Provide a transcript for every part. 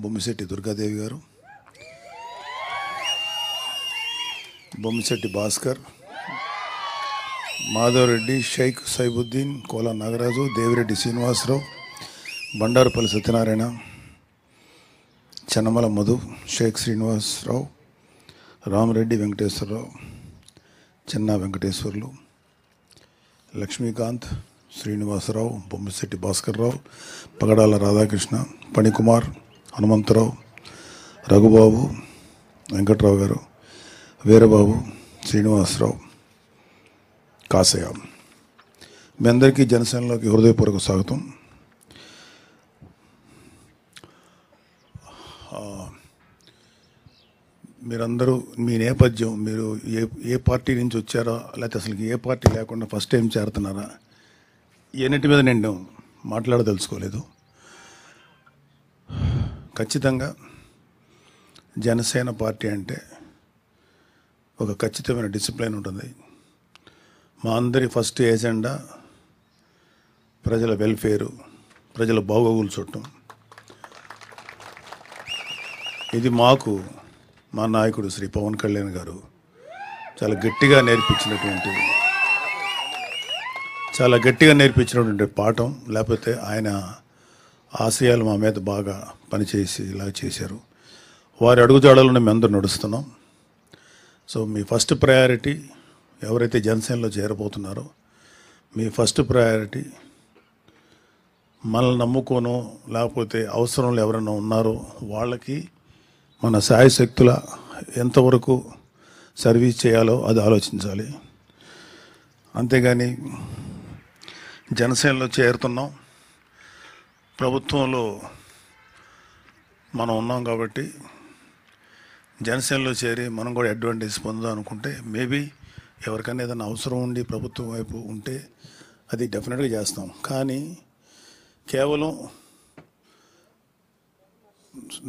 బొమ్మిశెట్టి దుర్గాదేవి గారు, బొమ్మిశెట్టి భాస్కర్, మాధవరెడ్డి, షేక్ సైబుద్దీన్, కోలా నాగరాజు, దేవిరెడ్డి శ్రీనివాసరావు, బండారుపల్లి సత్యనారాయణ, చెన్నమల మధు, షేక్ శ్రీనివాసరావు, రామరెడ్డి వెంకటేశ్వరరావు, చెన్నా వెంకటేశ్వర్లు, లక్ష్మీకాంత్, శ్రీనివాసరావు, బొమ్మిశెట్టి భాస్కర్రావు, పగడాల రాధాకృష్ణ, పణికుమార్, హనుమంతరావు, రఘుబాబు, వెంకట్రావు గారు, వీరబాబు, శ్రీనివాసరావు, కాసయ్య. మీ అందరికీ జనసేనలోకి హృదయపూర్వక స్వాగతం. మీరందరూ మీ నేపథ్యం, మీరు ఏ పార్టీ నుంచి వచ్చారో, లేకపోతే అసలు ఏ పార్టీ లేకుండా ఫస్ట్ టైం చేరుతున్నారా, ఎన్నిటి మీద నేను మాట్లాడదలుచుకోలేదు. ఖచ్చితంగా జనసేన పార్టీ అంటే ఒక ఖచ్చితమైన డిసిప్లిన్ ఉంటుంది. మా అందరి ఫస్ట్ ఏజెండా ప్రజల వెల్ఫేరు, ప్రజల బాగోగులు చూడటం. ఇది మాకు మా నాయకుడు శ్రీ పవన్ కళ్యాణ్ గారు చాలా గట్టిగా నేర్పించినటువంటి పాఠం. లేకపోతే ఆయన ఆశయాలు మా మీద బాగా పనిచేసి ఇలా చేశారు. వారి అడుగుజాడలను మేము అందరూ నడుస్తున్నాం. సో మీ ఫస్ట్ ప్రయారిటీ ఎవరైతే జనసేనలో చేరబోతున్నారో, మీ ఫస్ట్ ప్రయారిటీ మనల్ని నమ్ముకోనో లేకపోతే అవసరంలో ఎవరైనా ఉన్నారో వాళ్ళకి మన శాయశక్తుల ఎంతవరకు సర్వీస్ చేయాలో అది ఆలోచించాలి. అంతేగాని జనసేనలో చేరుతున్నాం, ప్రభుత్వంలో మనం ఉన్నాం కాబట్టి జనసేనలో చేరి మనం కూడా అడ్వాంటేజ్ పొందాం అనుకుంటే, మేబీ ఎవరికైనా ఏదైనా అవసరం ఉండి ప్రభుత్వం వైపు ఉంటే అది డెఫినెట్గా చేస్తాం. కానీ కేవలం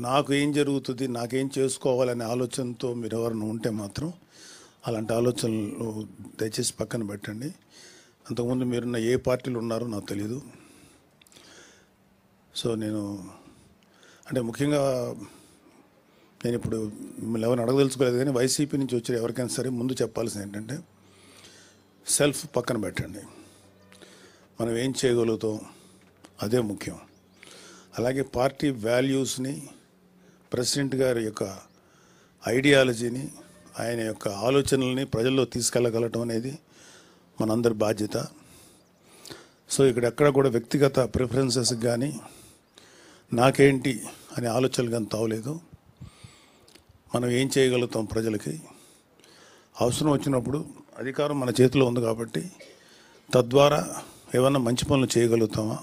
నాకు ఏం జరుగుతుంది, నాకేం చేసుకోవాలనే ఆలోచనతో మీరు ఎవరైనా ఉంటే మాత్రం అలాంటి ఆలోచనలు దయచేసి పక్కన పెట్టండి. అంతకుముందు మీరున్న ఏ పార్టీలు ఉన్నారో నాకు తెలీదు. సో నేను అంటే ముఖ్యంగా నేను ఇప్పుడు మిమ్మల్ని ఎవరిని అడగదలుచుకోలేదు, కానీ వైసీపీ నుంచి వచ్చే ఎవరికైనా సరే ముందు చెప్పాల్సింది ఏంటంటే, సెల్ఫ్ పక్కన పెట్టండి. మనం ఏం చేయగలుగుతాం అదే ముఖ్యం. అలాగే పార్టీ వాల్యూస్ని, ప్రెసిడెంట్ గారి యొక్క ఐడియాలజీని, ఆయన యొక్క ఆలోచనల్ని ప్రజల్లో తీసుకెళ్ళగలటం అనేది మనందరి బాధ్యత. సో ఇక్కడ ఎక్కడ కూడా వ్యక్తిగత ప్రిఫరెన్సెస్ కానీ నాకేంటి అనే ఆలోచనలు కానీ తావలేదు. మనం ఏం చేయగలుగుతాం ప్రజలకి, అవసరం వచ్చినప్పుడు అధికారం మన చేతిలో ఉంది కాబట్టి తద్వారా ఏమన్నా మంచి పనులు చేయగలుగుతామా,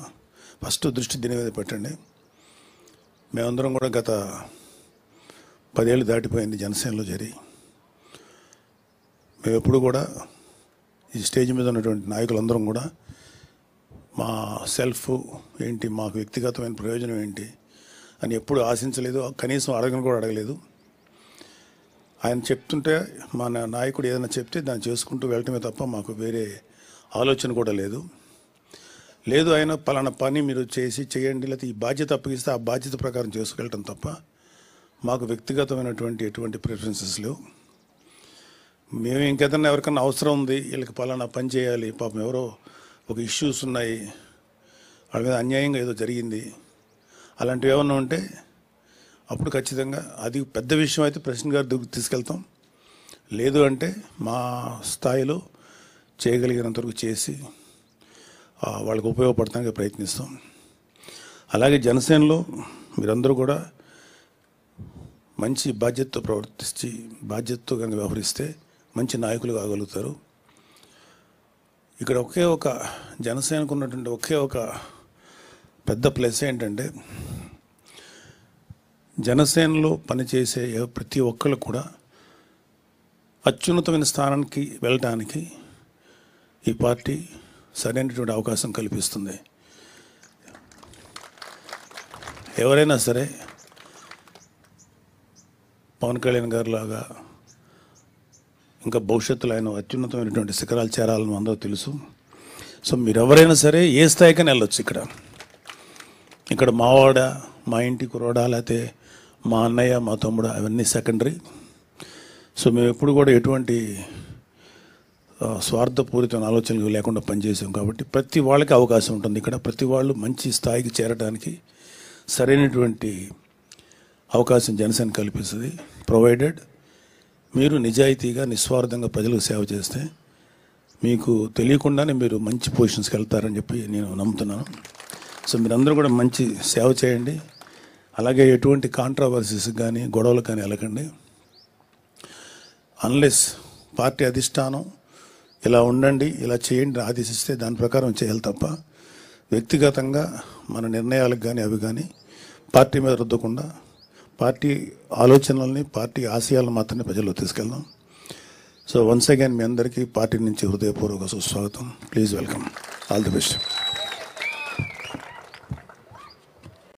ఫస్ట్ దృష్టి దీని మీద పెట్టండి. మేమందరం కూడా గత 10 ఏళ్ళు దాటిపోయింది జనసేనలో చేరి. మేము ఎప్పుడు కూడా ఈ స్టేజ్ మీద ఉన్నటువంటి నాయకులందరం కూడా మా సెల్ఫ్ ఏంటి, మాకు వ్యక్తిగతమైన ప్రయోజనం ఏంటి అని ఎప్పుడు ఆశించలేదు, కనీసం అడగలేదు. ఆయన చెప్తుంటే మా నాయకుడు ఏదైనా చెప్తే దాన్ని చేసుకుంటూ వెళ్ళటమే తప్ప మాకు వేరే ఆలోచన కూడా లేదు. ఆయన పలానా పని మీరు చేయండి, లేకపోతే ఈ బాధ్యత అప్పగిస్తే ఆ బాధ్యత ప్రకారం చేసుకెళ్ళటం తప్ప మాకు వ్యక్తిగతమైనటువంటి ఎటువంటి ప్రిఫరెన్సెస్ లేవు. మేము ఇంకేదన్నా ఎవరికన్నా అవసరం ఉంది, వీళ్ళకి పలానా పని చేయాలి, పాపం ఎవరో ఒక ఇష్యూస్ ఉన్నాయి, వాళ్ళ మీద అన్యాయంగా ఏదో జరిగింది, అలాంటివి ఏమన్నా ఉంటే అప్పుడు ఖచ్చితంగా అది పెద్ద విషయం అయితే ప్రెసిడెంట్ గారి దగ్గరికి తీసుకెళ్తాం. లేదు అంటే మా స్థాయిలో చేయగలిగినంత వరకు చేసి వాళ్ళకి ఉపయోగపడటానికి ప్రయత్నిస్తాం. అలాగే జనసేనలో మీరందరూ కూడా మంచి బాధ్యతతో ప్రవర్తించి బాధ్యతతో కనుక వ్యవహరిస్తే మంచి నాయకులు కాగలుగుతారు. ఇక్కడ ఒకే ఒక జనసేనకు ఉన్నటువంటి ఒకే ఒక పెద్ద ప్లస్ ఏంటంటే, జనసేనలో పనిచేసే ప్రతి ఒక్కళ్ళు కూడా అత్యున్నతమైన స్థానానికి వెళ్ళటానికి ఈ పార్టీ సరైనటువంటి అవకాశం కల్పిస్తుంది. ఎవరైనా సరే పవన్ కళ్యాణ్ గారు లాగా ఇంకా భవిష్యత్తులో ఆయన అత్యున్నతమైనటువంటి శిఖరాలు చేరాలని అందరూ తెలుసు. సో మీరు ఎవరైనా సరే ఏ స్థాయికైనా వెళ్ళొచ్చు. ఇక్కడ ఇక్కడ మావాడ, మా ఇంటి కురోడా, లేకపోతే మా అన్నయ్య, మా తమ్ముడు, అవన్నీ సెకండరీ. సో మేము ఎప్పుడు కూడా ఎటువంటి స్వార్థపూరితమైన ఆలోచనలు లేకుండా పనిచేసాం. కాబట్టి ప్రతి వాళ్ళకి అవకాశం ఉంటుంది. ఇక్కడ ప్రతి వాళ్ళు మంచి స్థాయికి చేరడానికి సరైనటువంటి అవకాశం జనసేన కల్పిస్తుంది. ప్రొవైడెడ్ మీరు నిజాయితీగా, నిస్వార్థంగా ప్రజలకు సేవ చేస్తే మీకు తెలియకుండానే మీరు మంచి పొజిషన్స్కి వెళ్తారని చెప్పి నేను నమ్ముతున్నాను. సో మీరందరూ కూడా మంచి సేవ చేయండి. అలాగే ఎటువంటి కాంట్రవర్సీస్ కానీ గొడవలకు కానీ వెళ్ళకండి. అన్లెస్ పార్టీ అధిష్టానం ఇలా ఉండండి, ఇలా చేయండి ఆదేశిస్తే దాని ప్రకారం చేయాలి తప్ప వ్యక్తిగతంగా మన నిర్ణయాలకు కానీ అవి కానీ పార్టీ మీద రుద్దకుండా పార్టీ ఆలోచనల్ని, పార్టీ ఆశయాలను మాత్రమే ప్రజల్లో తీసుకెళ్దాం. సో వన్స్ అగైన్ మీ అందరికీ పార్టీ నుంచి హృదయపూర్వక సుస్వాగతం. Please welcome. All the best.